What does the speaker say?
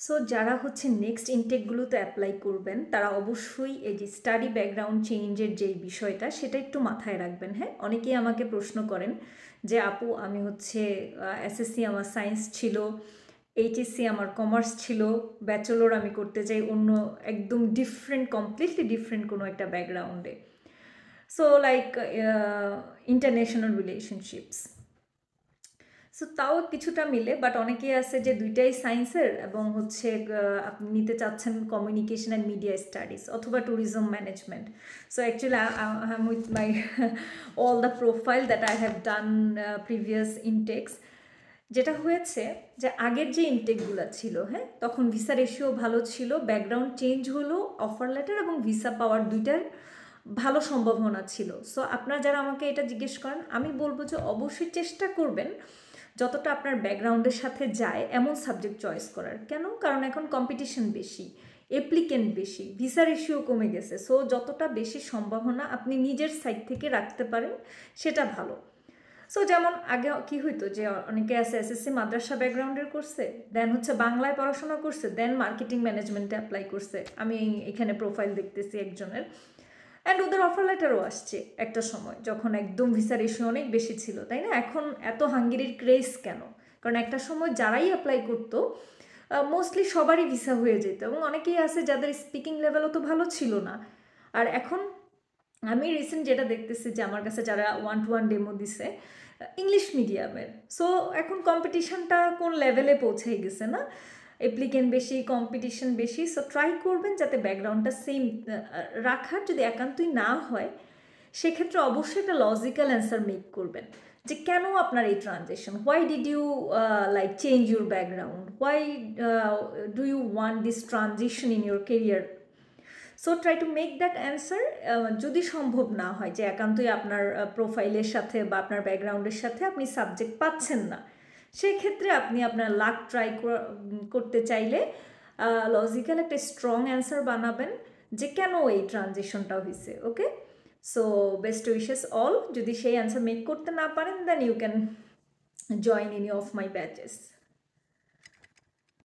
So যারা হচ্ছে next ইনটেকগুলোতে apply করবেন তারা অবশ্যই এই যে স্টাডি ব্যাকগ্রাউন্ড চেঞ্জের যেই বিষয়টা সেটা একটু মাথায় রাখবেন। হ্যাঁ, অনেকেই আমাকে প্রশ্ন করেন যে আপু আমি হচ্ছে এসএসসি আমার সায়েন্স ছিল, এইচএসসি আমার কমার্স ছিল, ব্যাচেলর আমি করতে চাই অন্য একদম ডিফারেন্ট, কমপ্লিটলি ডিফারেন্ট কোনো একটা ব্যাকগ্রাউন্ডে। So like international relationships. So তাও কিছুটা মিলে, বাট অনেকেই আছে যে দুইটাই সায়েন্সের এবং হচ্ছে আপনি নিতে চাচ্ছেন কমিউনিকেশন অ্যান্ড মিডিয়া স্টাডিজ অথবা tourism management. So actually I am with my all the profile that I have done previous Intex. যেটা হয়েছে যে আগের যে ইনটেকগুলো ছিল, হ্যাঁ, তখন ভিসা রেশিও ভালো ছিল, ব্যাকগ্রাউন্ড চেঞ্জ হলো, অফার লেটার এবং ভিসা পাওয়ার দুইটার ভালো সম্ভাবনা ছিল। সো আপনারা যারা আমাকে এটা জিজ্ঞেস করেন, আমি বলবো যে অবশ্যই চেষ্টা করবেন যতটা আপনার ব্যাকগ্রাউন্ডের সাথে যায় এমন সাবজেক্ট চয়েস করার। কেন? কারণ এখন কম্পিটিশন বেশি, অ্যাপ্লিকেন্ট বেশি, ভিসা রেশিও কমে গেছে। সো যতটা বেশি সম্ভাবনা আপনি নিজের সাইড থেকে রাখতে পারেন সেটা ভালো। সো যেমন আগে কি হইতো যে অনেকে আছে এসএসসি মাদ্রাসা ব্যাকগ্রাউন্ডের করছে, দেন হচ্ছে বাংলায় পড়াশোনা করছে, দেন মার্কেটিং ম্যানেজমেন্টে অ্যাপ্লাই করছে। আমি এখানে প্রোফাইল দেখতেছি একজনের, অ্যান্ড ওদের অফার লেটারও আসছে একটা সময় যখন একদম ভিসা রেশিও অনেক বেশি ছিল, তাই না? এখন এত হাঙ্গেরির ক্রেজ কেন? কারণ একটা সময় যারাই অ্যাপ্লাই করতো মোস্টলি সবারই ভিসা হয়ে যেত, এবং অনেকেই আছে যাদের স্পিকিং লেভেলও তো ভালো ছিল না। আর এখন আমি রিসেন্ট যেটা দেখতেছি যে আমার কাছে যারা 1-to-1 ডেমো দিছে ইংলিশ মিডিয়ামের, সো এখন কম্পিটিশনটা কোন লেভেলে পৌঁছে গেছে না, অ্যাপ্লিকেন্ট বেশি, কম্পিটিশন বেশি। সো ট্রাই করবেন যাতে ব্যাকগ্রাউন্ডটা সেম রাখার। যদি একান্তই না হয় সেক্ষেত্রে অবশ্যই একটা লজিক্যাল অ্যান্সার মেক করবেন যে কেন আপনার এই transaction, why did you like change your background, why do you want this transition in your career. So try to make that answer. যদি সম্ভব না হয় যে একান্তই আপনার প্রোফাইলের সাথে বা আপনার ব্যাকগ্রাউন্ডের সাথে আপনি সাবজেক্ট পাচ্ছেন না, সেক্ষেত্রে আপনি আপনার লাক ট্রাই করতে চাইলে লজিক্যাল একটা স্ট্রং অ্যান্সার বানাবেন যে কেন এই ট্রানজিশনটা হয়েছে। Okay, so best wishes all. যদি সেই অ্যান্সার মেক করতে না পারেন then you can join any of my batches.